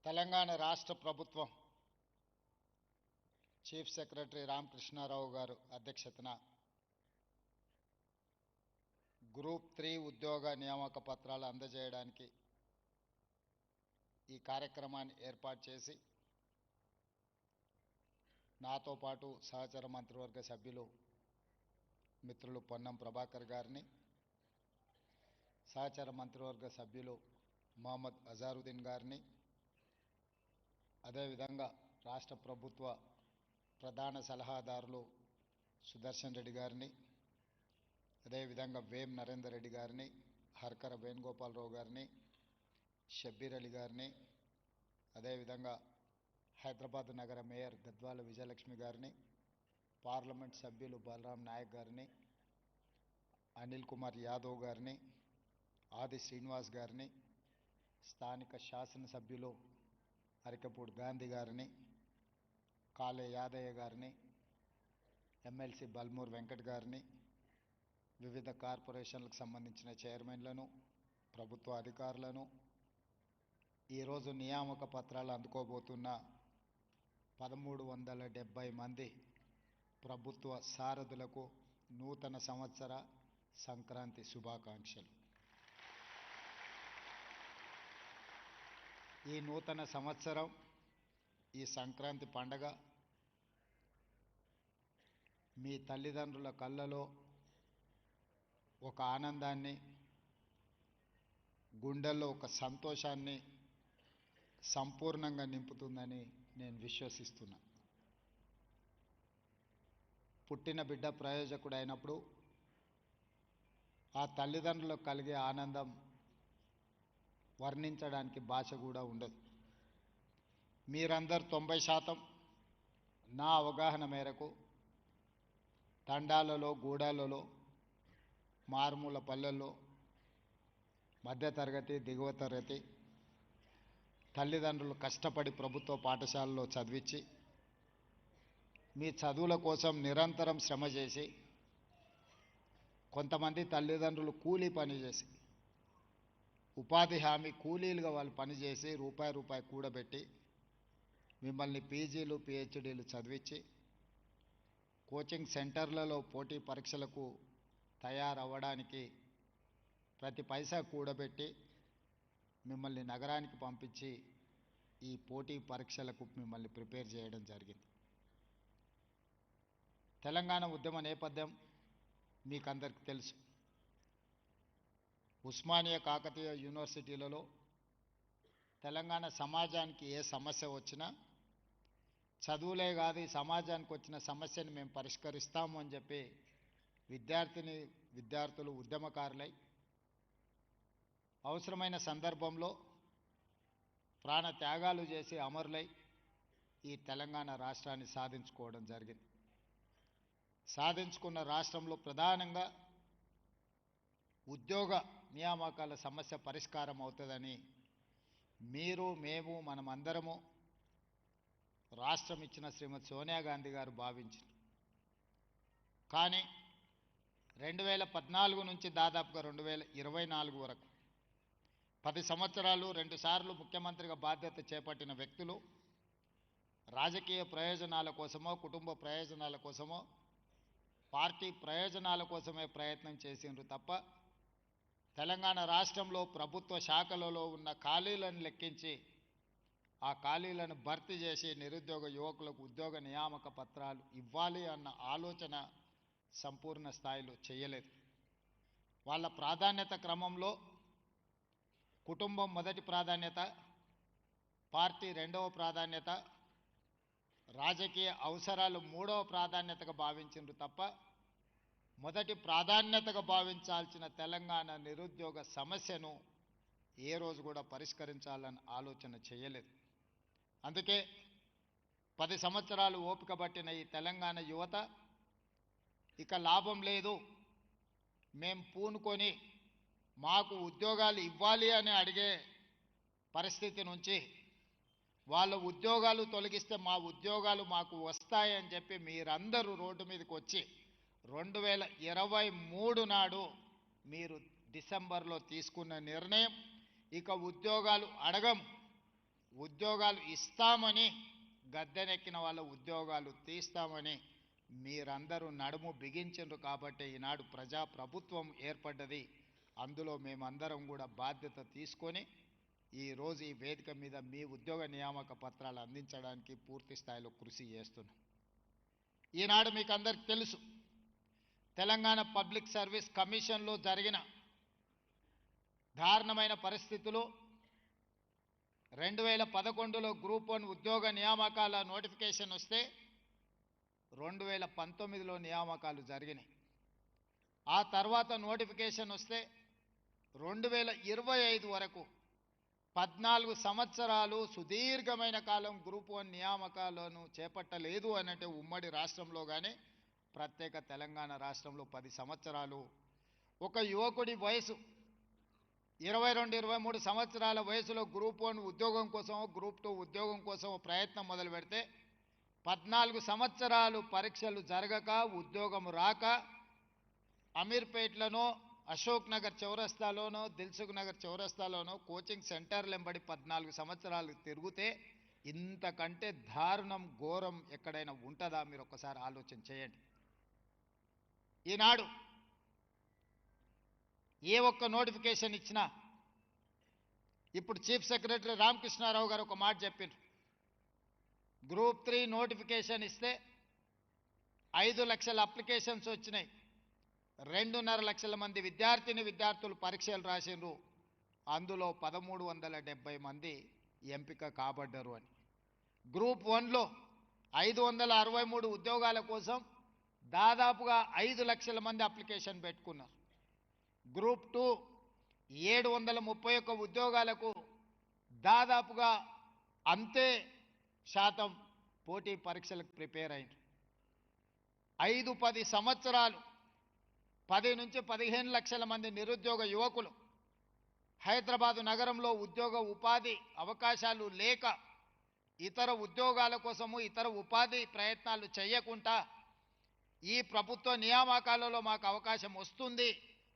తెలంగాణ రాష్ట్ర ప్రభుత్వం chief secretary Ramakrishna Rao గారు అధ్యక్షతన గ్రూప్ 3 ఉద్యోగ నియామక పత్రాలు అందజేయడానికి ఈ కార్యక్రమాన్ని ఏర్పాటు చేసి నాతో పాటు సహచర మంత్రివర్గ సభ్యులు మిత్రులు పొన్నం ప్రభాకర్ గారిని, సహచర మంత్రివర్గ సభ్యులు మహమ్మద్ అజారుద్దీన్ గారిని, అదేవిధంగా రాష్ట్ర ప్రభుత్వ ప్రధాన సలహాదారులు సుదర్శన్ రెడ్డి గారిని, అదేవిధంగా వేం నరేందర్ రెడ్డి గారిని, హర్కర వేణుగోపాలరావు గారిని, షబ్బీర్ అలీ గారిని, అదేవిధంగా హైదరాబాద్ నగర మేయర్ గద్వాల విజయలక్ష్మి గారిని, పార్లమెంట్ సభ్యులు బలరాం నాయక్ గారిని, అనిల్ కుమార్ యాదవ్ గారిని, ఆది శ్రీనివాస్ గారిని, స్థానిక శాసనసభ్యులు అరికపూడి గాంధీ గారిని, కాళే యాదయ్య గారిని, ఎమ్మెల్సీ బల్మూర్ వెంకట్ గారిని, వివిధ కార్పొరేషన్లకు సంబంధించిన చైర్మన్లను, ప్రభుత్వ అధికారులను, ఈరోజు నియామక పత్రాలు అందుకోబోతున్న 1370 మంది ప్రభుత్వ సారథులకు నూతన సంవత్సర సంక్రాంతి శుభాకాంక్షలు. ఈ నూతన సంవత్సరం, ఈ సంక్రాంతి పండగ మీ తల్లిదండ్రుల కళ్ళలో ఒక ఆనందాన్ని, గుండెల్లో ఒక సంతోషాన్ని సంపూర్ణంగా నింపుతుందని నేను విశ్వసిస్తున్నా. పుట్టిన బిడ్డ ప్రయోజకుడు అయినప్పుడు ఆ తల్లిదండ్రులకు కలిగే ఆనందం వర్ణించడానికి భాష కూడా ఉండదు. మీరందరూ 90% నా అవగాహన మేరకు తండాలలో, గూడాలలో, మారుమూల పల్లెల్లో, మధ్యతరగతి, దిగువ తరగతి తల్లిదండ్రులు కష్టపడి ప్రభుత్వ పాఠశాలలో చదివించి మీ చదువుల కోసం నిరంతరం శ్రమ చేసి, కొంతమంది తల్లిదండ్రులు కూలీ పని చేసి, ఉపాధి హామీ కూలీలుగా వాళ్ళు పనిచేసి రూపాయి కూడబెట్టి మిమ్మల్ని పీజీలు, పిహెచ్డీలు చదివించి కోచింగ్ సెంటర్లలో పోటీ పరీక్షలకు తయారవ్వడానికి ప్రతి పైసా కూడబెట్టి మిమ్మల్ని నగరానికి పంపించి ఈ పోటీ పరీక్షలకు మిమ్మల్ని ప్రిపేర్ చేయడం జరిగింది. తెలంగాణ ఉద్యమ నేపథ్యం మీకు అందరికీ తెలుసు. ఉస్మానియా కాకతీయ యూనివర్సిటీలలో తెలంగాణ సమాజానికి ఏ సమస్య వచ్చినా చదువులే కాదు, ఈ సమాజానికి వచ్చిన సమస్యను మేము పరిష్కరిస్తాము అని చెప్పి విద్యార్థులు ఉద్యమకారులై అవసరమైన సందర్భంలో ప్రాణ త్యాగాలు చేసి అమరులై ఈ తెలంగాణ రాష్ట్రాన్ని సాధించుకోవడం జరిగింది. సాధించుకున్న రాష్ట్రంలో ప్రధానంగా ఉద్యోగ నియామకాల సమస్య పరిష్కారం అవుతుందని మీరు, మేము, మనమందరము రాష్ట్రం ఇచ్చిన శ్రీమతి సోనియా గాంధీ గారు భావించారు. కానీ 2014 నుంచి దాదాపుగా 2024 వరకు 10 సంవత్సరాలు 2 సార్లు ముఖ్యమంత్రిగా బాధ్యత చేపట్టిన వ్యక్తులు రాజకీయ ప్రయోజనాల కోసమో, కుటుంబ ప్రయోజనాల కోసమో, పార్టీ ప్రయోజనాల కోసమే ప్రయత్నం చేసిండ్రు తప్ప తెలంగాణ రాష్ట్రంలో ప్రభుత్వ శాఖలలో ఉన్న ఖాళీలను లెక్కించి ఆ ఖాళీలను భర్తీ చేసి నిరుద్యోగ యువకులకు ఉద్యోగ నియామక పత్రాలు ఇవ్వాలి అన్న ఆలోచన సంపూర్ణ స్థాయిలో చేయలేదు. వాళ్ళ ప్రాధాన్యత క్రమంలో కుటుంబం మొదటి ప్రాధాన్యత, పార్టీ రెండవ ప్రాధాన్యత, రాజకీయ అవసరాలు మూడవ ప్రాధాన్యతగా భావించిండ్రు తప్ప మొదటి ప్రాధాన్యతగా భావించాల్సిన తెలంగాణ నిరుద్యోగ సమస్యను ఏ రోజు కూడా పరిష్కరించాలని ఆలోచన చేయలేదు. అందుకే 10 సంవత్సరాలు ఓపిక పట్టిన ఈ తెలంగాణ యువత ఇక లాభం లేదు, మేం పూనుకొని మాకు ఉద్యోగాలు ఇవ్వాలి అని అడిగే పరిస్థితి నుంచి వాళ్ళ ఉద్యోగాలు తొలగిస్తే మా ఉద్యోగాలు మాకు వస్తాయని చెప్పి మీరందరూ రోడ్డు మీదకి వచ్చి 2023 నాడు మీరు డిసెంబర్లో తీసుకున్న నిర్ణయం ఇక ఉద్యోగాలు అడగం, ఉద్యోగాలు ఇస్తామని గద్దెనెక్కిన వాళ్ళ ఉద్యోగాలు తీస్తామని మీరందరూ నడుము బిగించారు కాబట్టి ఈనాడు ప్రజాప్రభుత్వం ఏర్పడ్డది. అందులో మేమందరం కూడా బాధ్యత తీసుకొని ఈరోజు ఈ వేదిక మీద మీ ఉద్యోగ నియామక పత్రాలు అందించడానికి పూర్తి స్థాయిలో కృషి చేస్తున్నాం. ఈనాడు మీకు అందరికి తెలుసు, తెలంగాణ పబ్లిక్ సర్వీస్ కమిషన్లో జరిగిన దారుణమైన పరిస్థితులు 2011లో గ్రూప్ 1 ఉద్యోగ నియామకాల నోటిఫికేషన్ వస్తే 2019లో నియామకాలు జరిగినాయి. ఆ తర్వాత నోటిఫికేషన్ వస్తే 2025 వరకు 14 సంవత్సరాలు సుదీర్ఘమైన కాలం గ్రూప్ 1 నియామకాలను చేపట్టలేదు అనంటే ఉమ్మడి రాష్ట్రంలో కానీ ప్రత్యేక తెలంగాణ రాష్ట్రంలో 10 సంవత్సరాలు ఒక యువకుడి వయసు 22-23 సంవత్సరాల వయసులో గ్రూప్ 1 ఉద్యోగం కోసం గ్రూప్ 2 ఉద్యోగం కోసం ప్రయత్నం మొదలు పెడితే 14 సంవత్సరాలు పరీక్షలు జరగక ఉద్యోగం రాక అమీర్పేట్లోనో అశోక్ నగర్ చౌరస్తాలోనో దిల్సుఖ్ నగర్ చౌరస్తాలోనో కోచింగ్ సెంటర్లు ఎంబడి 14 సంవత్సరాలు తిరిగితే ఇంతకంటే దారుణం ఘోరం ఎక్కడైనా ఉంటుందా? మీరు ఒక్కసారి ఆలోచన చేయండి. ఈనాడు ఏ ఒక్క నోటిఫికేషన్ ఇచ్చినా ఇప్పుడు చీఫ్ సెక్రటరీ రామకృష్ణారావు గారు ఒక మాట చెప్పారు. గ్రూప్ 3 నోటిఫికేషన్ ఇస్తే 5 లక్షల అప్లికేషన్స్ వచ్చినాయి, 2.5 లక్షల మంది విద్యార్థులు పరీక్షలు రాసిండ్రు, అందులో 1370 మంది ఎంపిక కాబడ్డారు అని. గ్రూప్ 1లో 563 ఉద్యోగాల కోసం దాదాపుగా 5 లక్షల మంది అప్లికేషన్ పెట్టుకున్నారు. గ్రూప్ 2 731 ఉద్యోగాలకు దాదాపుగా అంతే శాతం పోటీ పరీక్షలకు ప్రిపేర్ అయ్యారు. 5-10 సంవత్సరాలు 10 నుంచి 15 లక్షల మంది నిరుద్యోగ యువకులు హైదరాబాదు నగరంలో ఉద్యోగ ఉపాధి అవకాశాలు లేక ఇతర ఉద్యోగాల కోసము ఇతర ఉపాధి ప్రయత్నాలు చేయకుండా ఈ ప్రభుత్వ నియామకాలలో మాకు అవకాశం వస్తుంది,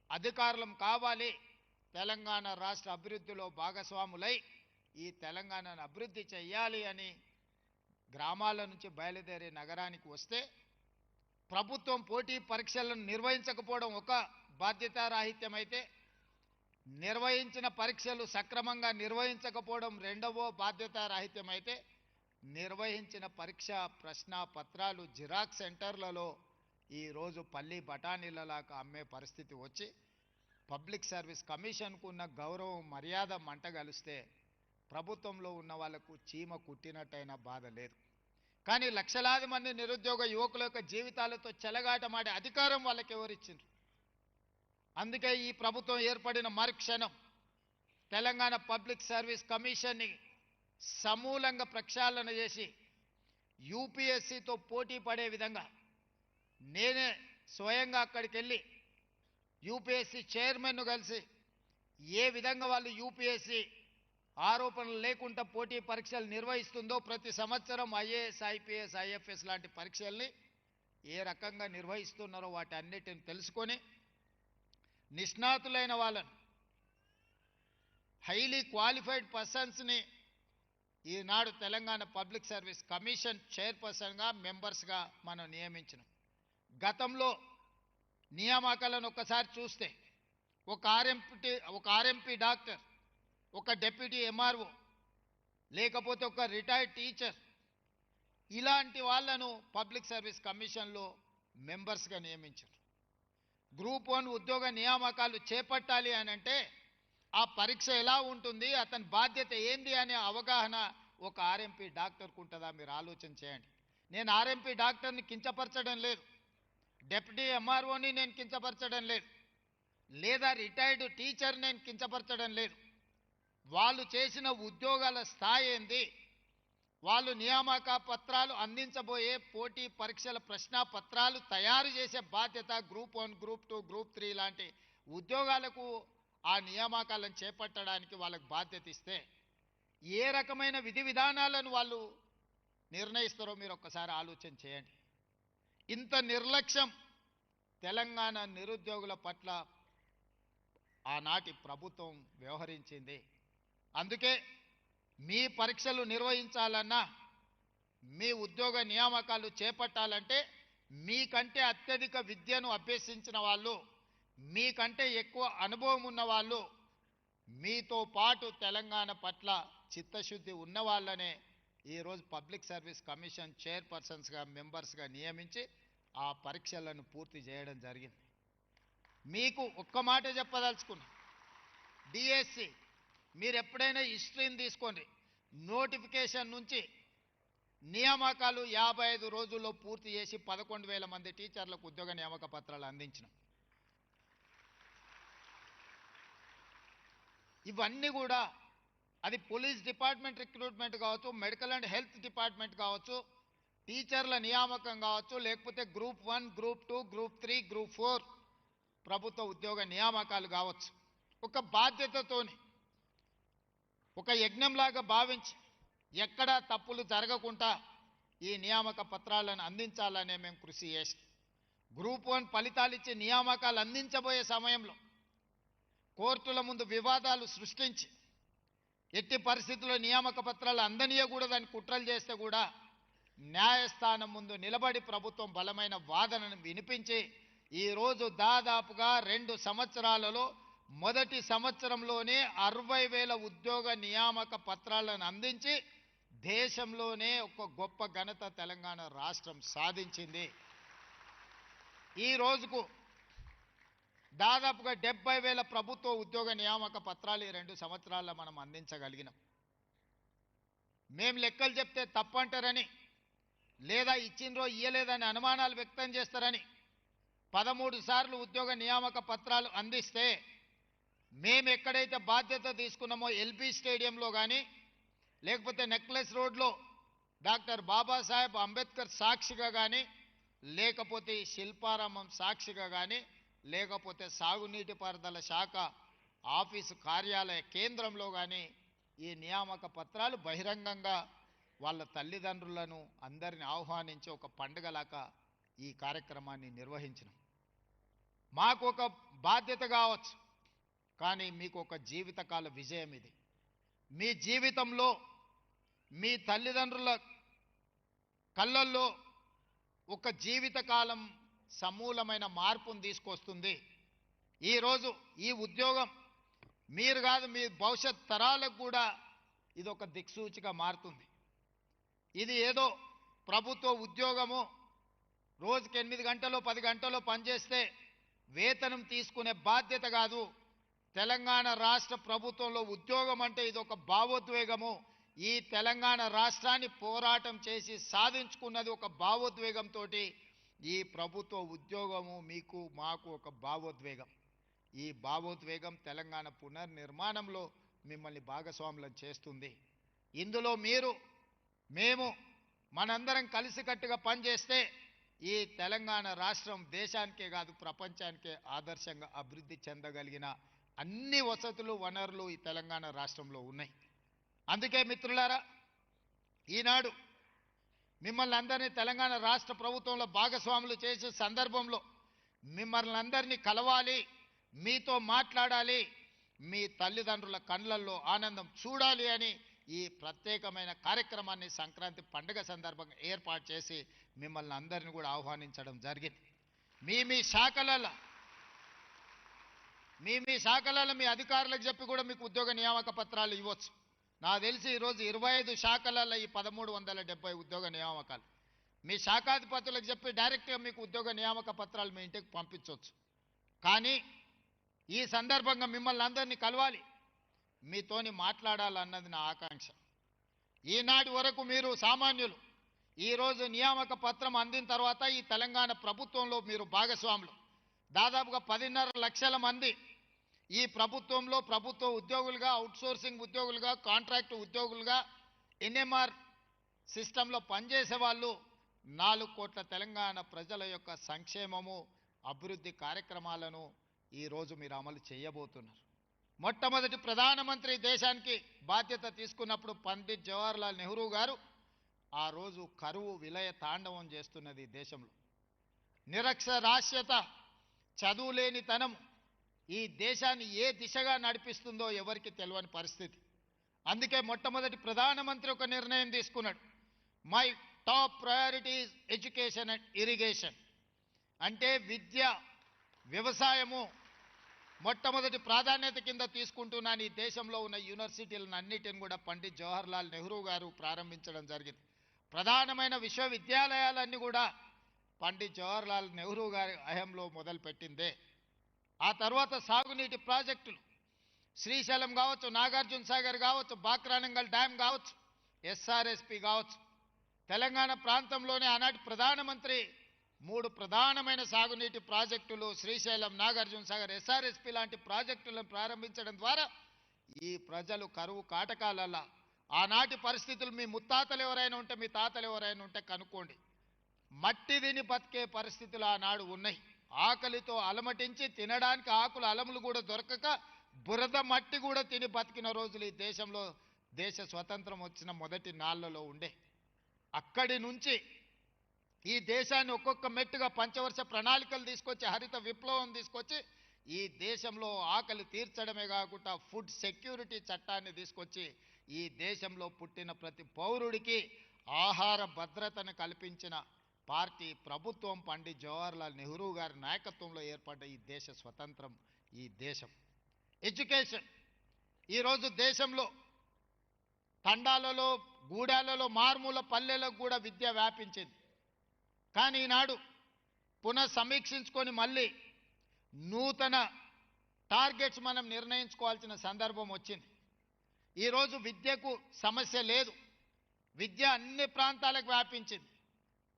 అధికారులం కావాలి, తెలంగాణ రాష్ట్ర అభివృద్ధిలో భాగస్వాములై ఈ తెలంగాణను అభివృద్ధి చేయాలి అని గ్రామాల నుంచి బయలుదేరి నగరానికి వస్తే ప్రభుత్వం పోటీ పరీక్షలను నిర్వహించకపోవడం ఒక బాధ్యతారాహిత్యమైతే, నిర్వహించిన పరీక్షలు సక్రమంగా నిర్వహించకపోవడం రెండవ బాధ్యతారాహిత్యమైతే, నిర్వహించిన పరీక్ష ప్రశ్న పత్రాలు జిరాక్స్ సెంటర్లలో ఈరోజు పల్లి బఠానీలలాగా అమ్మే పరిస్థితి వచ్చి పబ్లిక్ సర్వీస్ కమిషన్కు ఉన్న గౌరవం మర్యాద మంటగలిస్తే ప్రభుత్వంలో ఉన్న వాళ్లకు చీమ కుట్టినట్టయినా బాధ లేదు. కానీ లక్షలాది మంది నిరుద్యోగ యువకుల యొక్క జీవితాలతో చెలగాటమాడే అధికారం వాళ్ళకి ఎవరిచ్చిండ్రు? అందుకే ఈ ప్రభుత్వం ఏర్పడిన మరుక్షణం తెలంగాణ పబ్లిక్ సర్వీస్ కమిషన్ని సమూలంగా ప్రక్షాళన చేసి యూపీఎస్సీతో పోటీ పడే విధంగా నేనే స్వయంగా అక్కడికి వెళ్ళి యూపీఎస్సీ చైర్మన్ను కలిసి ఏ విధంగా వాళ్ళు యూపీఎస్సీ ఆరోపణలు లేకుండా పోటీ పరీక్షలు నిర్వహిస్తుందో, ప్రతి సంవత్సరం ఐఏఎస్ ఐపీఎస్ ఐఎఫ్ఎస్ లాంటి పరీక్షల్ని ఏ రకంగా నిర్వహిస్తున్నారో వాటి అన్నిటిని తెలుసుకొని నిష్ణాతులైన వాళ్ళను హైలీ క్వాలిఫైడ్ పర్సన్స్ని ఈనాడు తెలంగాణ పబ్లిక్ సర్వీస్ కమిషన్ చైర్పర్సన్గా మెంబర్స్గా మనం నియమించినాం. గతంలో నియామకాలను ఒక్కసారి చూస్తే ఒక ఆర్ఎంపీ డాక్టర్, ఒక డెప్యూటీ ఎంఆర్ఓ, లేకపోతే ఒక రిటైర్డ్ టీచర్, ఇలాంటి వాళ్ళను పబ్లిక్ సర్వీస్ కమిషన్లో మెంబర్స్గా నియమించారు. గ్రూప్ 1 ఉద్యోగ నియామకాలు చేపట్టాలి అని అంటే ఆ పరీక్ష ఎలా ఉంటుంది, అతని బాధ్యత ఏంది అనే అవగాహన ఒక ఆర్ఎంపీ డాక్టర్కు ఉంటుందా? మీరు ఆలోచన చేయండి. నేను ఆర్ఎంపీ డాక్టర్ని కించపరచడం లేదు, డెప్యూటీ ఎంఆర్ఓని నేను కించపరచడం లేదు, లేదా రిటైర్డ్ టీచర్ నేను కించపరచడం లేదు. వాళ్ళు చేసిన ఉద్యోగాల స్థాయి ఏంది, వాళ్ళు నియామక పత్రాలు అందించబోయే పోటీ పరీక్షల ప్రశ్న పత్రాలు తయారు చేసే బాధ్యత గ్రూప్ 1 గ్రూప్ 2 గ్రూప్ 3 లాంటి ఉద్యోగాలకు ఆ నియామకాలను చేపట్టడానికి వాళ్ళకు బాధ్యత ఇస్తే ఏ రకమైన విధి విధానాలను వాళ్ళు నిర్ణయిస్తారో మీరు ఒక్కసారి ఆలోచన చేయండి. ఇంత నిర్లక్ష్యం తెలంగాణ నిరుద్యోగుల పట్ల ఆనాటి ప్రభుత్వం వ్యవహరించింది. అందుకే మీ పరీక్షలు నిర్వహించాలన్నా మీ ఉద్యోగ నియామకాలు చేపట్టాలంటే మీకంటే అత్యధిక విద్యను అభ్యసించిన వాళ్ళు, మీకంటే ఎక్కువ అనుభవం ఉన్న వాళ్ళు, మీతో పాటు తెలంగాణ పట్ల చిత్తశుద్ధి ఉన్న వాళ్ళనే ఈరోజు పబ్లిక్ సర్వీస్ కమిషన్ చైర్పర్సన్స్గా మెంబర్స్గా నియమించి ఆ పరీక్షలను పూర్తి చేయడం జరిగింది. మీకు ఒక్క మాట చెప్పదలుచుకున్నా, డిఎస్సి మీరు ఎప్పుడైనా హిస్టరీని తీసుకోండి, నోటిఫికేషన్ నుంచి నియామకాలు 55 రోజుల్లో పూర్తి చేసి 11,000 మంది టీచర్లకు ఉద్యోగ నియామక పత్రాలు అందించినాం. ఇవన్నీ కూడా అది పోలీస్ డిపార్ట్మెంట్ రిక్రూట్మెంట్ కావచ్చు, మెడికల్ అండ్ హెల్త్ డిపార్ట్మెంట్ కావచ్చు, టీచర్ల నియామకం కావచ్చు, లేకపోతే గ్రూప్ 1, గ్రూప్ 2, గ్రూప్ 3, గ్రూప్ 4 ప్రభుత్వ ఉద్యోగ నియామకాలు కావచ్చు. ఒక బాధ్యతతోని ఒక యజ్ఞంలాగా భావించి ఎక్కడా తప్పులు జరగకుండా ఈ నియామక పత్రాలను అందించాలనే మేము కృషి చేస్తాం. గ్రూప్ 1 ఫలితాలు ఇచ్చి నియామకాలు అందించబోయే సమయంలో కోర్టుల ముందు వివాదాలు సృష్టించి ఎట్టి పరిస్థితుల్లో నియామక పత్రాలు అందనీయకూడదని కుట్రలు చేస్తే కూడా న్యాయస్థానం ముందు నిలబడి ప్రభుత్వం బలమైన వాదనను వినిపించి ఈరోజు దాదాపుగా 2 సంవత్సరాలలో మొదటి సంవత్సరంలోనే 60,000 ఉద్యోగ నియామక పత్రాలను అందించి దేశంలోనే ఒక గొప్ప ఘనత తెలంగాణ రాష్ట్రం సాధించింది. ఈ రోజుకు దాదాపుగా 70,000 ప్రభుత్వ ఉద్యోగ నియామక పత్రాలు ఈ 2 సంవత్సరాల్లో మనం అందించగలిగినాం. మేము లెక్కలు చెప్తే తప్పంటారని లేదా ఇచ్చిండ్రో ఇయ్యలేదని అనుమానాలు వ్యక్తం చేస్తారని 13 సార్లు ఉద్యోగ నియామక పత్రాలు అందిస్తే మేము ఎక్కడైతే బాధ్యత తీసుకున్నామో ఎల్బీ స్టేడియంలో కానీ, లేకపోతే నెక్లెస్ రోడ్లో డాక్టర్ బాబాసాహెబ్ అంబేద్కర్ సాక్షిగా కానీ, లేకపోతే శిల్పారామం సాక్షిగా కానీ, లేకపోతే సాగునీటి పారుదల శాఖ ఆఫీసు కార్యాలయ కేంద్రంలో కానీ ఈ నియామక పత్రాలు బహిరంగంగా వాళ్ళ తల్లిదండ్రులను అందరిని ఆహ్వానించి ఒక పండుగలాగా ఈ కార్యక్రమాన్ని నిర్వహించినాం. మాకు ఒక బాధ్యత కావచ్చు, కానీ మీకు ఒక జీవితకాల విజయం ఇది. మీ జీవితంలో మీ తల్లిదండ్రుల కళ్ళల్లో ఒక జీవితకాలం సమూలమైన మార్పును తీసుకొస్తుంది. ఈరోజు ఈ ఉద్యోగం మీరు కాదు, మీ భవిష్యత్ తరాలకు కూడా ఇది ఒక దిక్సూచిగా మారుతుంది. ఇది ఏదో ప్రభుత్వ ఉద్యోగము రోజుకి 8 గంటలో 10 గంటలో పనిచేస్తే వేతనం తీసుకునే బాధ్యత కాదు. తెలంగాణ రాష్ట్ర ప్రభుత్వంలో ఉద్యోగం అంటే ఇది ఒక భావోద్వేగము. ఈ తెలంగాణ రాష్ట్రాన్ని పోరాటం చేసి సాధించుకున్నది ఒక భావోద్వేగంతో. ఈ ప్రభుత్వ ఉద్యోగము మీకు మాకు ఒక భావోద్వేగం. ఈ భావోద్వేగం తెలంగాణ పునర్నిర్మాణంలో మిమ్మల్ని భాగస్వాములను చేస్తుంది. ఇందులో మీరు మేము మనందరం కలిసికట్టుగా పనిచేస్తే ఈ తెలంగాణ రాష్ట్రం దేశానికే కాదు ప్రపంచానికే ఆదర్శంగా అభివృద్ధి చెందగలిగిన అన్ని వసతులు వనరులు ఈ తెలంగాణ రాష్ట్రంలో ఉన్నాయి. అందుకే మిత్రులారా, ఈనాడు మిమ్మల్ని అందరినీ తెలంగాణ రాష్ట్ర ప్రభుత్వంలో భాగస్వాములు చేసే సందర్భంలో మిమ్మల్ని అందరినీ కలవాలి, మీతో మాట్లాడాలి, మీ తల్లిదండ్రుల కళ్ళల్లో ఆనందం చూడాలి అని ఈ ప్రత్యేకమైన కార్యక్రమాన్ని సంక్రాంతి పండుగ సందర్భంగా ఏర్పాటు చేసి మిమ్మల్ని అందరినీ కూడా ఆహ్వానించడం జరిగింది. మీ శాఖలలో మీ అధికారులకు చెప్పి కూడా మీకు ఉద్యోగ నియామక పత్రాలు ఇవ్వచ్చు. నాకు తెలిసి ఈరోజు 25 శాఖలలో ఈ 1370 ఉద్యోగ నియామకాలు మీ శాఖాధిపతులకు చెప్పి డైరెక్ట్గా మీకు ఉద్యోగ నియామక పత్రాలు మీ ఇంటికి పంపించవచ్చు. కానీ ఈ సందర్భంగా మిమ్మల్ని అందరినీ కలవాలి, మీతోని మాట్లాడాలన్నది నా ఆకాంక్ష. ఈనాటి వరకు మీరు సామాన్యులు, ఈరోజు నియామక పత్రం అందిన తర్వాత ఈ తెలంగాణ ప్రభుత్వంలో మీరు భాగస్వాములు. దాదాపుగా 10.5 లక్షల మంది ఈ ప్రభుత్వంలో ప్రభుత్వ ఉద్యోగులుగా, అవుట్సోర్సింగ్ ఉద్యోగులుగా, కాంట్రాక్ట్ ఉద్యోగులుగా, ఎన్ఎంఆర్ సిస్టంలో పనిచేసే వాళ్ళు 4 కోట్ల తెలంగాణ ప్రజల యొక్క సంక్షేమము అభివృద్ధి కార్యక్రమాలను ఈరోజు మీరు అమలు చేయబోతున్నారు. మొట్టమొదటి ప్రధానమంత్రి దేశానికి బాధ్యత తీసుకున్నప్పుడు పండిత్ జవహర్లాల్ నెహ్రూ గారు ఆ రోజు కరువు విలయ తాండవం చేస్తున్నది దేశంలో. నిరక్షరాస్యత, చదువులేనితనం ఈ దేశాన్ని ఏ దిశగా నడిపిస్తుందో ఎవరికి తెలియని పరిస్థితి. అందుకే మొట్టమొదటి ప్రధానమంత్రి ఒక నిర్ణయం తీసుకున్నాడు. My top priority is education and irrigation. అంటే విద్య, వ్యవసాయము మొట్టమొదటి ప్రాధాన్యత కింద తీసుకుంటున్నాను. ఈ దేశంలో ఉన్న యూనివర్సిటీలను అన్నిటిని కూడా పండిత్ జవహర్లాల్ నెహ్రూ గారు ప్రారంభించడం జరిగింది. ప్రధానమైన విశ్వవిద్యాలయాలన్నీ కూడా పండిత్ జవహర్లాల్ నెహ్రూ గారి హయాంలో మొదలుపెట్టిందే. ఆ తర్వాత సాగునీటి ప్రాజెక్టులు శ్రీశైలం కావచ్చు, నాగార్జున సాగర్ కావచ్చు, బాక్రానంగల్ డ్యామ్ కావచ్చు, ఎస్ఆర్ఎస్పి కావచ్చు. తెలంగాణ ప్రాంతంలోనే ఆనాటి ప్రధానమంత్రి 3 ప్రధానమైన సాగునీటి ప్రాజెక్టులు శ్రీశైలం, నాగార్జున సాగర్, ఎస్ఆర్ఎస్పి లాంటి ప్రాజెక్టులను ప్రారంభించడం ద్వారా ఈ ప్రజలు కరువు కాటకాలల్లా ఆనాటి పరిస్థితులు మీ ముత్తాతలు ఎవరైనా ఉంటే, మీ తాతలు ఎవరైనా ఉంటే కనుక్కోండి. మట్టి తిని బతికే పరిస్థితులు ఆనాడు ఉన్నాయి. ఆకలితో అలమటించి తినడానికి ఆకులు అలములు కూడా దొరకక బురద మట్టి కూడా తిని బతికిన రోజులు ఈ దేశంలో దేశ స్వతంత్రం వచ్చిన మొదటి నాళ్లలో ఉండే. అక్కడి నుంచి ఈ దేశాన్ని ఒక్కొక్క మెట్టుగా పంచవర్ష ప్రణాళికలు తీసుకొచ్చి, హరిత విప్లవం తీసుకొచ్చి ఈ దేశంలో ఆకలి తీర్చడమే కాకుండా ఫుడ్ సెక్యూరిటీ చట్టాన్ని తీసుకొచ్చి ఈ దేశంలో పుట్టిన ప్రతి పౌరుడికి ఆహార భద్రతను కల్పించిన పార్టీ, ప్రభుత్వం పండిత్ జవహర్లాల్ నెహ్రూ గారి నాయకత్వంలో ఏర్పడ్డ ఈ దేశ స్వతంత్రం, ఈ దేశం. ఎడ్యుకేషన్ ఈరోజు దేశంలో తండాలలో, గూడాలలో, మారుమూల పల్లెలకు కూడా విద్య వ్యాపించింది. కానీ ఈనాడు పునఃసమీక్షించుకొని మళ్ళీ నూతన టార్గెట్స్ మనం నిర్ణయించుకోవాల్సిన సందర్భం వచ్చింది. ఈరోజు విద్యకు సమస్య లేదు, విద్య అన్ని ప్రాంతాలకు వ్యాపించింది.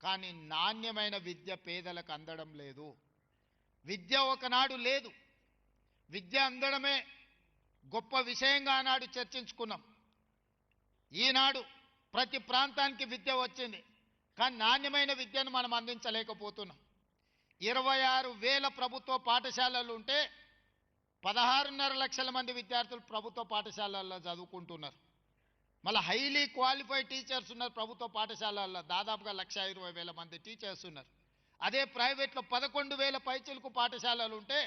కానీ నాణ్యమైన విద్య పేదలకు అందడం లేదు. విద్య ఒకనాడు లేదు, విద్య అందడమే గొప్ప విషయంగా ఆనాడు చర్చించుకున్నాం. ఈనాడు ప్రతి ప్రాంతానికి విద్య వచ్చింది, కానీ నాణ్యమైన విద్యను మనం అందించలేకపోతున్నాం. 26,000 ప్రభుత్వ పాఠశాలలు ఉంటే 16.5 లక్షల మంది విద్యార్థులు ప్రభుత్వ పాఠశాలల్లో చదువుకుంటున్నారు. మళ్ళీ హైలీ క్వాలిఫైడ్ టీచర్స్ ఉన్నారు ప్రభుత్వ పాఠశాలల్లో, దాదాపుగా 1,20,000 మంది టీచర్స్ ఉన్నారు. అదే ప్రైవేట్లో 11,000 పైచిలకు పాఠశాలలు ఉంటే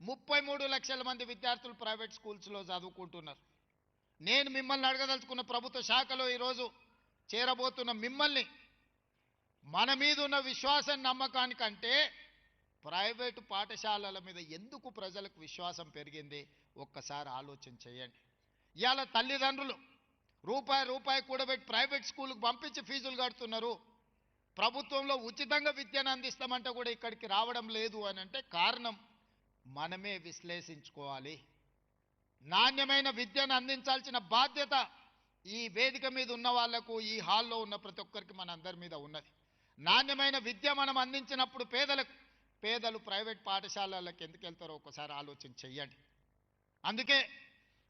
33 లక్షల మంది విద్యార్థులు ప్రైవేట్ స్కూల్స్లో చదువుకుంటున్నారు. నేను మిమ్మల్ని అడగదలుచుకున్న, ప్రభుత్వ శాఖలో ఈరోజు చేరబోతున్న మిమ్మల్ని, మన మీద ఉన్న విశ్వాసం నమ్మకానికంటే ప్రైవేటు పాఠశాలల మీద ఎందుకు ప్రజలకు విశ్వాసం పెరిగింది ఒక్కసారి ఆలోచన చేయండి. ఇవాళ తల్లిదండ్రులు రూపాయి కూడబెట్టి ప్రైవేట్ స్కూల్కి పంపించి ఫీజులు కడుతున్నారు. ప్రభుత్వంలో ఉచితంగా విద్యను అందిస్తామంటే కూడా ఇక్కడికి రావడం లేదు అని అంటే కారణం మనమే విశ్లేషించుకోవాలి. నాణ్యమైన విద్యను అందించాల్సిన బాధ్యత ఈ వేదిక మీద ఉన్న వాళ్లకు, ఈ హాల్లో ఉన్న ప్రతి ఒక్కరికి మన అందరి మీద ఉన్నది. నాణ్యమైన విద్య మనం అందించినప్పుడు పేదలు ప్రైవేట్ పాఠశాలలకు ఎందుకు వెళ్తారో ఒకసారి ఆలోచన చెయ్యండి. అందుకే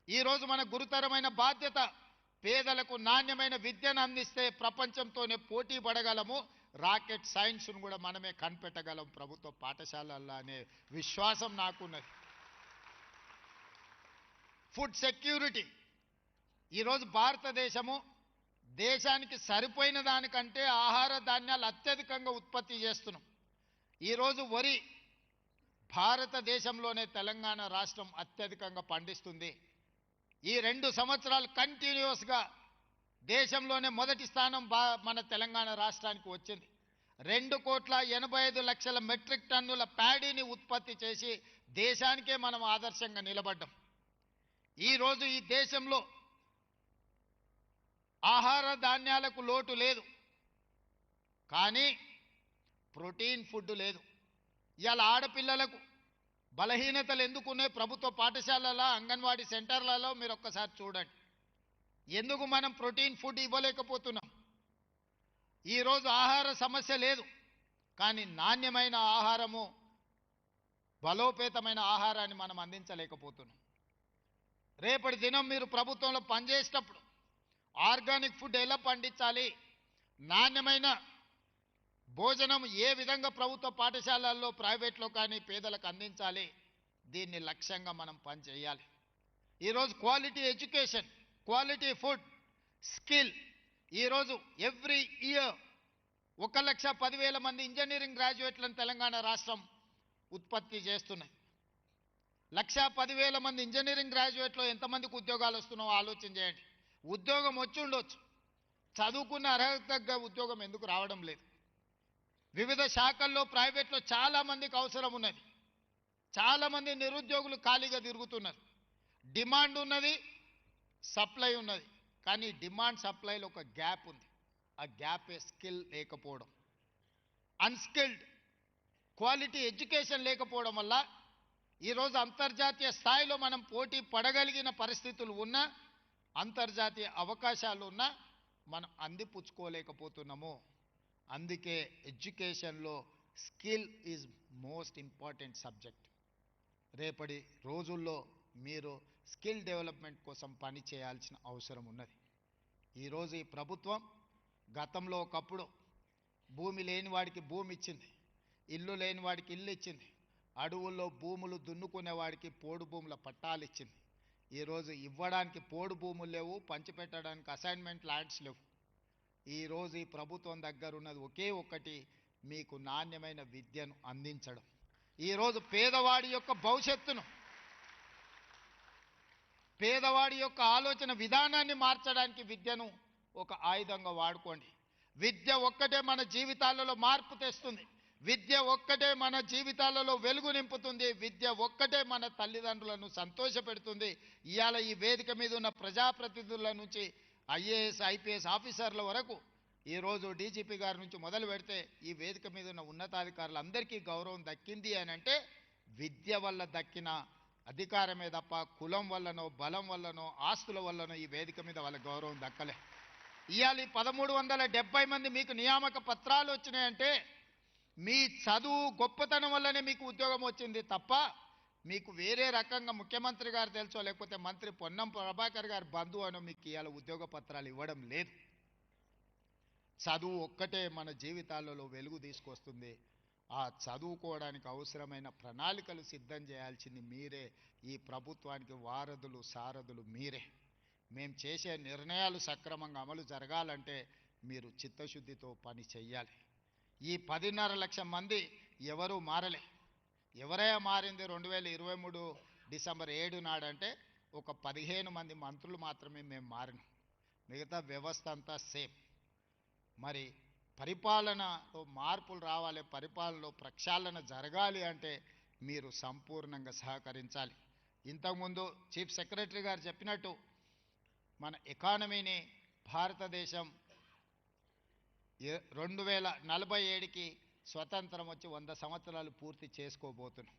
ఈరోజు మన గురుతరమైన బాధ్యత, పేదలకు నాణ్యమైన విద్యను అందిస్తే ప్రపంచంతోనే పోటీ పడగలము, రాకెట్ సైన్స్ను కూడా మనమే కనిపెట్టగలం ప్రభుత్వ పాఠశాలల్లో అనే విశ్వాసం నాకున్నది. ఫుడ్ సెక్యూరిటీ ఈరోజు భారతదేశము దేశానికి సరిపోయిన దానికంటే ఆహార ధాన్యాలు అత్యధికంగా ఉత్పత్తి చేస్తున్నాం. ఈరోజు వరి భారతదేశంలోనే తెలంగాణ రాష్ట్రం అత్యధికంగా పండిస్తుంది. ఈ 2 సంవత్సరాలు కంటిన్యూస్గా దేశంలోనే మొదటి స్థానం మన తెలంగాణ రాష్ట్రానికి వచ్చింది. 2,85,00,000 మెట్రిక్ టన్నుల ప్యాడీని ఉత్పత్తి చేసి దేశానికే మనం ఆదర్శంగా నిలబడ్డాం. ఈరోజు ఈ దేశంలో ఆహార ధాన్యాలకు లోటు లేదు, కానీ ప్రోటీన్ ఫుడ్ లేదు. ఇవాళ ఆడపిల్లలకు బలహీనతలు ఎందుకున్నాయి ప్రభుత్వ పాఠశాలల, అంగన్వాడీ సెంటర్లలో మీరు ఒక్కసారి చూడండి. ఎందుకు మనం ప్రోటీన్ ఫుడ్ ఇవ్వలేకపోతున్నాం? ఈరోజు ఆహార సమస్య లేదు, కానీ నాణ్యమైన ఆహారము, బలోపేతమైన ఆహారాన్ని మనం అందించలేకపోతున్నాం. రేపటి దినం మీరు ప్రభుత్వంలో పనిచేసేటప్పుడు ఆర్గానిక్ ఫుడ్ ఎలా పండించాలి, నాణ్యమైన భోజనం ఏ విధంగా ప్రభుత్వ పాఠశాలల్లో, ప్రైవేట్లో కానీ పేదలకు అందించాలి, దీన్ని లక్ష్యంగా మనం పనిచేయాలి. ఈరోజు quality education, quality food, skill, ఈరోజు ఎవ్రీ ఇయర్ 1,10,000 మంది ఇంజనీరింగ్ గ్రాడ్యుయేట్లను తెలంగాణ రాష్ట్రం ఉత్పత్తి చేస్తున్నాయి. 1,10,000 మంది ఇంజనీరింగ్ గ్రాడ్యుయేట్లో ఎంతమందికి ఉద్యోగాలు వస్తున్నాయో ఆలోచన చేయండి. ఉద్యోగం వచ్చి ఉండొచ్చు, చదువుకున్న అర్హత తగ్గ ఉద్యోగం ఎందుకు రావడం లేదు? వివిధ శాఖల్లో ప్రైవేట్లో చాలామందికి అవసరం ఉన్నది, చాలామంది నిరుద్యోగులు ఖాళీగా తిరుగుతున్నారు. డిమాండ్ ఉన్నది, సప్లై ఉన్నది, కానీ డిమాండ్ సప్లైలో ఒక గ్యాప్ ఉంది. ఆ గ్యాప్ స్కిల్ లేకపోవడం, అన్స్కిల్డ్ క్వాలిటీ ఎడ్యుకేషన్ లేకపోవడం వల్ల ఈరోజు అంతర్జాతీయ స్థాయిలో మనం పోటీ పడగలిగిన పరిస్థితులు ఉన్నా, అంతర్జాతీయ అవకాశాలు ఉన్నా మనం అందిపుచ్చుకోలేకపోతున్నాము. అందుకే ఎడ్యుకేషన్లో skill is most important subject. రేపటి రోజుల్లో మీరు స్కిల్ డెవలప్మెంట్ కోసం పని చేయాల్సిన అవసరం ఉన్నది. ఈరోజు ఈ ప్రభుత్వం గతంలో ఒకప్పుడు భూమి లేని వాడికి భూమి ఇచ్చింది, ఇల్లు లేని వాడికి ఇల్లు ఇచ్చింది, అడవుల్లో భూములు దున్నుకునే వాడికి పోడు భూముల పట్టాలు ఇచ్చింది. ఈరోజు ఇవ్వడానికి పోడు భూములు లేవు, పంచిపెట్టడానికి అసైన్మెంట్ ల్యాండ్స్ లేవు. ఈరోజు ఈ ప్రభుత్వం దగ్గర ఉన్నది ఒకే ఒక్కటి, మీకు నాణ్యమైన విద్యను అందించడం. ఈరోజు పేదవాడి యొక్క భవిష్యత్తును, పేదవాడి యొక్క ఆలోచన విధానాన్ని మార్చడానికి విద్యను ఒక ఆయుధంగా వాడుకోండి. విద్య ఒక్కటే మన జీవితాలలో మార్పు తెస్తుంది, విద్య ఒక్కటే మన జీవితాలలో వెలుగు నింపుతుంది, విద్య ఒక్కటే మన తల్లిదండ్రులను సంతోషపెడుతుంది. ఇవాళ ఈ వేదిక మీద ఉన్న ప్రజాప్రతినిధుల నుంచి ఐఏఎస్ ఐపీఎస్ ఆఫీసర్ల వరకు, ఈరోజు డీజీపీ గారి నుంచి మొదలు పెడితే ఈ వేదిక మీద ఉన్న ఉన్నతాధికారులందరికీ గౌరవం దక్కింది అని అంటే విద్య వల్ల దక్కిన అధికారమే తప్ప కులం వల్లనో బలం వల్లనో ఆస్తుల వల్లనో ఈ వేదిక మీద వాళ్ళ గౌరవం దక్కలే. ఇవాళ 1370 మంది మీకు నియామక పత్రాలు వచ్చినాయంటే మీ చదువు గొప్పతనం వల్లనే మీకు ఉద్యోగం వచ్చింది తప్ప మీకు వేరే రకంగా ముఖ్యమంత్రి గారు తెలుసో లేకపోతే మంత్రి పొన్నం ప్రభాకర్ గారు బంధువు అనో మీకు ఇవాళ ఉద్యోగ పత్రాలు ఇవ్వడం లేదు. చదువు ఒక్కటే మన జీవితాలలో వెలుగు తీసుకొస్తుంది. ఆ చదువుకోవడానికి అవసరమైన ప్రణాళికలు సిద్ధం చేయాల్సింది మీరే. ఈ ప్రభుత్వానికి వారధులు సారథులు మీరే. మేము చేసే నిర్ణయాలు సక్రమంగా అమలు జరగాలంటే మీరు చిత్తశుద్ధితో పని చెయ్యాలి. ఈ 10.5 లక్షల మంది ఎవరూ మారలే. ఎవరైనా మారింది 2023 డిసెంబర్ 7 నాడంటే ఒక 15 మంది మంత్రులు మాత్రమే మేము మారినాం, మిగతా వ్యవస్థ అంతా సేమ్. మరి పరిపాలనలో మార్పులు రావాలి, పరిపాలనలో ప్రక్షాళన జరగాలి అంటే మీరు సంపూర్ణంగా సహకరించాలి. ఇంతకుముందు చీఫ్ సెక్రటరీ గారు చెప్పినట్టు మన ఎకానమీని భారతదేశం 2047కి స్వతంత్రం వచ్చి 100 సంవత్సరాలు పూర్తి చేసుకోబోతున్నాం.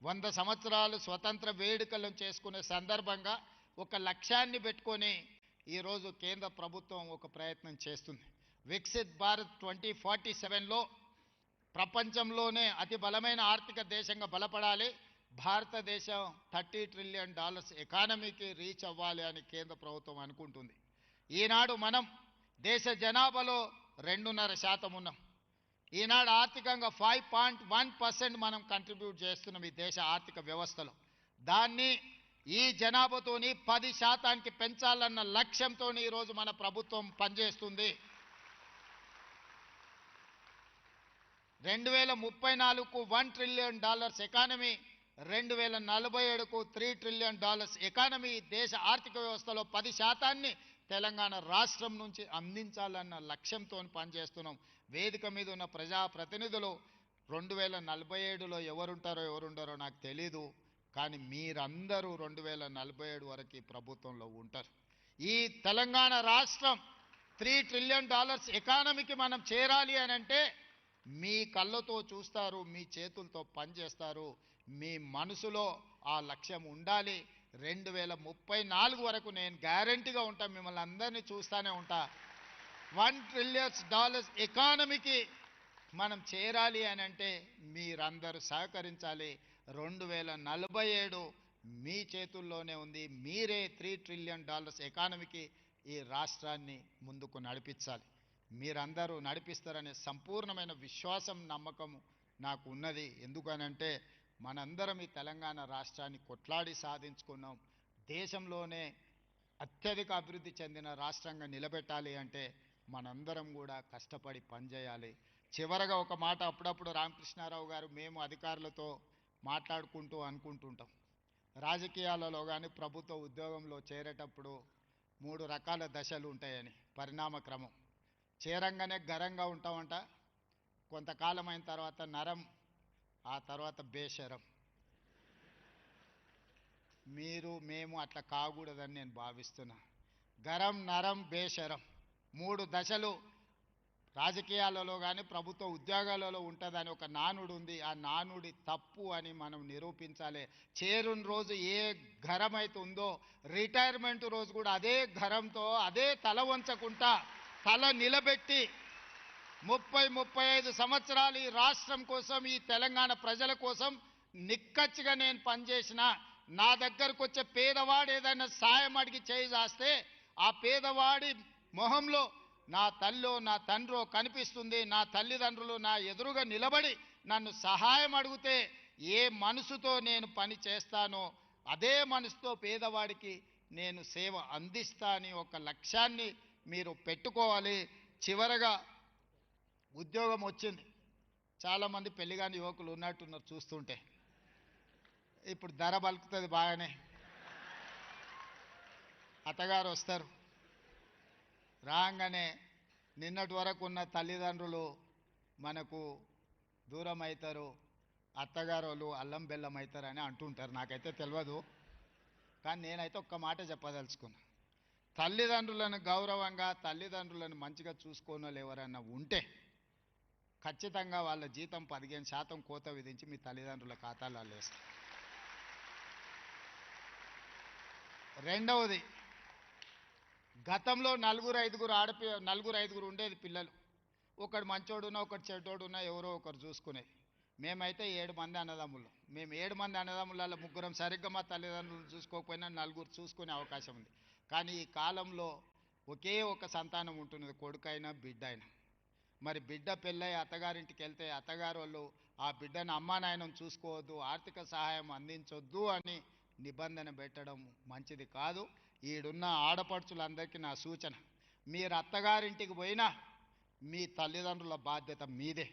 100 సంవత్సరాలు స్వతంత్ర వేడుకలను చేసుకునే సందర్భంగా ఒక లక్ష్యాన్ని పెట్టుకొని ఈరోజు కేంద్ర ప్రభుత్వం ఒక ప్రయత్నం చేస్తుంది. వికసిత్ భారత్ 2047లో ప్రపంచంలోనే అతి బలమైన ఆర్థిక దేశంగా బలపడాలి, భారతదేశం $30 ట్రిలియన్ ఎకానమీకి రీచ్ అవ్వాలి అని కేంద్ర ప్రభుత్వం అనుకుంటుంది. ఈనాడు మనం దేశ జనాభాలో 2.5% ఉన్నాం. ఈనాడు ఆర్థికంగా 5.1% మనం కంట్రిబ్యూట్ చేస్తున్నాం ఈ దేశ ఆర్థిక వ్యవస్థలో. దాన్ని ఈ జనాభాతోని 10% పెంచాలన్న లక్ష్యంతో ఈరోజు మన ప్రభుత్వం పనిచేస్తుంది. 2034కు $1 ట్రిలియన్ ఎకానమీ, 2047కు $3 ట్రిలియన్ ఎకానమీ. దేశ ఆర్థిక వ్యవస్థలో 10%ని తెలంగాణ రాష్ట్రం నుంచి అందించాలన్న లక్ష్యంతో పనిచేస్తున్నాం. వేదిక మీద ఉన్న ప్రజాప్రతినిధులు 2047లో ఎవరుంటారో నాకు తెలీదు, కానీ మీరందరూ 2047 వరకు ప్రభుత్వంలో ఉంటారు. ఈ తెలంగాణ రాష్ట్రం $3 ట్రిలియన్ ఎకానమీకి మనం చేరాలి అని అంటే మీ కళ్ళతో చూస్తారు, మీ చేతులతో పనిచేస్తారు, మీ మనసులో ఆ లక్ష్యం ఉండాలి. 2034 వరకు నేను గ్యారంటీగా ఉంటా, మిమ్మల్ని అందరినీ చూస్తూనే ఉంటా. $1 ట్రిలియన్ ఎకానమీకి మనం చేరాలి అని అంటే మీరందరూ సహకరించాలి. 2047 మీ చేతుల్లోనే ఉంది. మీరే $3 ట్రిలియన్ ఎకానమీకి ఈ రాష్ట్రాన్ని ముందుకు నడిపించాలి. మీరందరూ నడిపిస్తారనే సంపూర్ణమైన విశ్వాసం నమ్మకం నాకు ఉన్నది. ఎందుకనంటే మనందరం ఈ తెలంగాణ రాష్ట్రాన్ని కొట్లాడి సాధించుకున్నాం. దేశంలోనే అత్యధిక అభివృద్ధి చెందిన రాష్ట్రంగా నిలబెట్టాలి అంటే మనందరం కూడా కష్టపడి పనిచేయాలి. చివరగా ఒక మాట, అప్పుడప్పుడు రామకృష్ణారావు గారు మేము అధికారులతో మాట్లాడుకుంటూ అనుకుంటుంటాం, రాజకీయాలలో కానీ ప్రభుత్వ ఉద్యోగంలో చేరేటప్పుడు 3 రకాల దశలు ఉంటాయని పరిణామ క్రమం. చేరంగానే గరంగా ఉంటామంట, కొంతకాలం అయిన తర్వాత నరం, ఆ తర్వాత బేషరం. మేము అట్లా కాకూడదని నేను భావిస్తున్నా. గరం, నరం, బేషరం 3 దశలు రాజకీయాలలో కానీ ప్రభుత్వ ఉద్యోగాలలో ఉంటుందని ఒక నానుడు ఉంది. ఆ నానుడి తప్పు అని మనం నిరూపించాలి. చేరుని రోజు ఏ ఘరం అయితే ఉందో రిటైర్మెంట్ రోజు కూడా అదే ఘరంతో అదే తల వంచకుండా తల నిలబెట్టి 30-35 సంవత్సరాలు ఈ రాష్ట్రం కోసం, ఈ తెలంగాణ ప్రజల కోసం నిక్కచ్చిగా నేను పనిచేసిన, నా దగ్గరకు వచ్చే పేదవాడు ఏదైనా సాయం అడిగి చేయి చేస్తే ఆ పేదవాడి మొహంలో నా తల్లో నా తండ్రో కనిపిస్తుంది. నా తల్లిదండ్రులు నా ఎదురుగా నిలబడి నన్ను సహాయం అడిగితే ఏ మనసుతో నేను పని చేస్తానో అదే మనసుతో పేదవాడికి నేను సేవ అందిస్తా అని ఒక లక్ష్యాన్ని మీరు పెట్టుకోవాలి. చివరగా ఉద్యోగం వచ్చింది. చాలామంది పెళ్లిగాని యువకులు ఉన్నట్టున్నారు చూస్తుంటే. ఇప్పుడు ధర బలుకుతుంది బాగానే. అత్తగారు వస్తారు, రాగానే నిన్నటి వరకు ఉన్న తల్లిదండ్రులు మనకు దూరం అవుతారు, అత్తగారు వాళ్ళు అల్లం బెల్లం అవుతారని అంటుంటారు. నాకైతే తెలియదు, కానీ నేనైతే ఒక్క మాట చెప్పదలుచుకున్నా. తల్లిదండ్రులను గౌరవంగా, తల్లిదండ్రులను మంచిగా చూసుకోని వాళ్ళు ఎవరన్నా ఉంటే ఖచ్చితంగా వాళ్ళ జీతం 15% కోత విధించి మీ తల్లిదండ్రుల ఖాతాలో వేస్తారు. రెండవది, గతంలో నలుగురు ఐదుగురు ఉండేది పిల్లలు. ఒకడు మంచోడున్నా ఒకటి చెడ్డోడున్నా ఎవరో ఒకరు చూసుకునేది. మేమైతే 7 మంది అన్నదమ్ములు. మేము 7 మంది అన్నదమ్ములలో 3 సరిగ్గా మా తల్లిదండ్రులు చూసుకోకపోయినా 4 చూసుకునే అవకాశం ఉంది. కానీ ఈ కాలంలో ఒకే ఒక సంతానం ఉంటున్నది, కొడుకైనా బిడ్డ అయినా. మరి బిడ్డ పెళ్ళై అత్తగారింటికి వెళ్తే అత్తగారు వాళ్ళు ఆ బిడ్డను అమ్మా నాయనను చూసుకోవద్దు, ఆర్థిక సహాయం అందించొద్దు అని నిబంధన పెట్టడం మంచిది కాదు. ఈడున్న ఆడపడుచులందరికీ నా సూచన, మీరు అత్తగారింటికి పోయినా మీ తల్లిదండ్రుల బాధ్యత మీదే.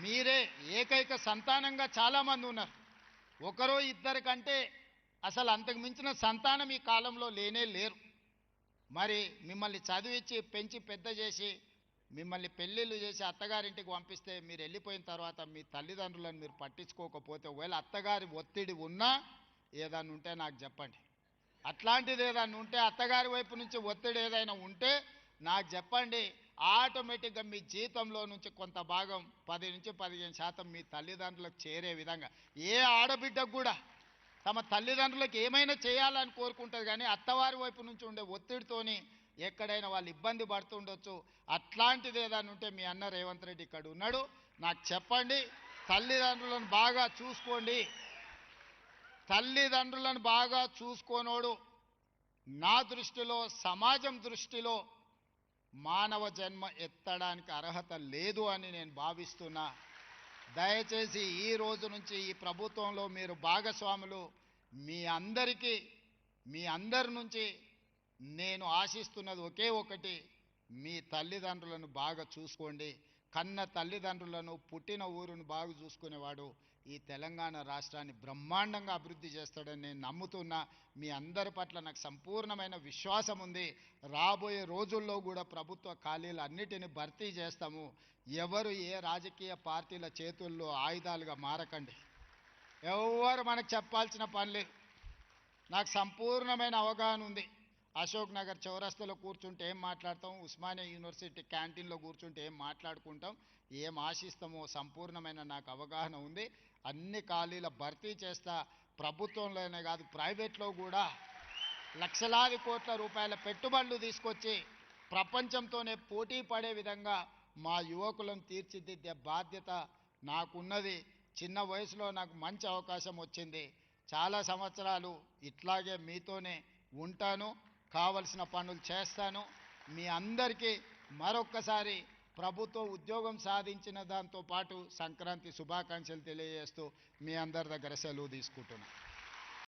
మీరే ఏకైక సంతానంగా చాలామంది ఉన్నారు. ఒకరో ఇద్దరి కంటే అసలు అంతకు మించిన సంతానం ఈ కాలంలో లేనే లేరు. మరి మిమ్మల్ని చదివించి పెంచి పెద్ద చేసి మిమ్మల్ని పెళ్ళిళ్ళు చేసి అత్తగారింటికి పంపిస్తే మీరు వెళ్ళిపోయిన తర్వాత మీ తల్లిదండ్రులను మీరు పట్టించుకోకపోతే, ఒకవేళ అత్తగారి ఒత్తిడి ఉన్నా ఏదైనా ఉంటే నాకు చెప్పండి. అట్లాంటిది ఏదైనా ఉంటే, అత్తగారి వైపు నుంచి ఒత్తిడి ఏదైనా ఉంటే నాకు చెప్పండి. ఆటోమేటిక్గా మీ జీతంలో నుంచి కొంత భాగం 10-15% మీ తల్లిదండ్రులకు చేరే విధంగా. ఏ ఆడబిడ్డకు కూడా తమ తల్లిదండ్రులకు ఏమైనా చేయాలని కోరుకుంటుంది, కానీ అత్తవారి వైపు నుంచి ఉండే ఒత్తిడితోని ఎక్కడైనా వాళ్ళు ఇబ్బంది పడుతుండొచ్చు. అట్లాంటిది ఏదైనా ఉంటే మీ అన్న రేవంత్ రెడ్డి ఇక్కడ ఉన్నాడు, నాకు చెప్పండి. తల్లిదండ్రులను బాగా చూసుకోండి. తల్లిదండ్రులను బాగా చూసుకోనోడు నా దృష్టిలో, సమాజం దృష్టిలో మానవ జన్మ ఎత్తడానికి అర్హత లేదు అని నేను భావిస్తున్నా. దయచేసి ఈ రోజు నుంచి ఈ ప్రభుత్వంలో మీరు భాగస్వాములు. మీ అందరి నుంచి నేను ఆశిస్తున్నది ఒకే ఒకటి, మీ తల్లిదండ్రులను బాగా చూసుకోండి. కన్న తల్లిదండ్రులను, పుట్టిన ఊరును బాగా చూసుకునేవాడు ఈ తెలంగాణ రాష్ట్రాన్ని బ్రహ్మాండంగా అభివృద్ధి చేస్తాడని నేను నమ్ముతున్నా. మీ అందరి పట్ల నాకు సంపూర్ణమైన విశ్వాసం ఉంది. రాబోయే రోజుల్లో కూడా ప్రభుత్వ ఖాళీలు అన్నిటిని భర్తీ చేస్తాము. ఎవరు ఏ రాజకీయ పార్టీల చేతుల్లో ఆయుధాలుగా మారకండి. ఎవరు మనకు చెప్పాల్సిన పని లేదు. నాకు సంపూర్ణమైన అవగాహన ఉంది. అశోక్ నగర్ చౌరస్తాలో కూర్చుంటే ఏం మాట్లాడతాం, ఉస్మానియా యూనివర్సిటీ క్యాంటీన్లో కూర్చుంటే ఏం మాట్లాడుకుంటాం, ఏం ఆశిస్తామో సంపూర్ణమైన నాకు అవగాహన ఉంది. అన్ని ఖాళీల భర్తీ చేస్తా. ప్రభుత్వంలోనే కాదు, ప్రైవేట్లో కూడా లక్షలాది కోట్ల రూపాయల పెట్టుబడులు తీసుకొచ్చి ప్రపంచంతోనే పోటీ పడే విధంగా మా యువకులను తీర్చిదిద్దే బాధ్యత నాకున్నది. చిన్న వయసులో నాకు మంచి అవకాశం వచ్చింది. చాలా సంవత్సరాలు ఇట్లాగే మీతోనే ఉంటాను, కావలసిన పనులు చేస్తాను. మీ అందరికీ మరొక్కసారి ప్రభుత్వ ఉద్యోగం సాధించిన దాంతో పాటు సంక్రాంతి శుభాకాంక్షలు తెలియజేస్తూ మీ అందరి దగ్గర సెలవు తీసుకుంటున్నాను.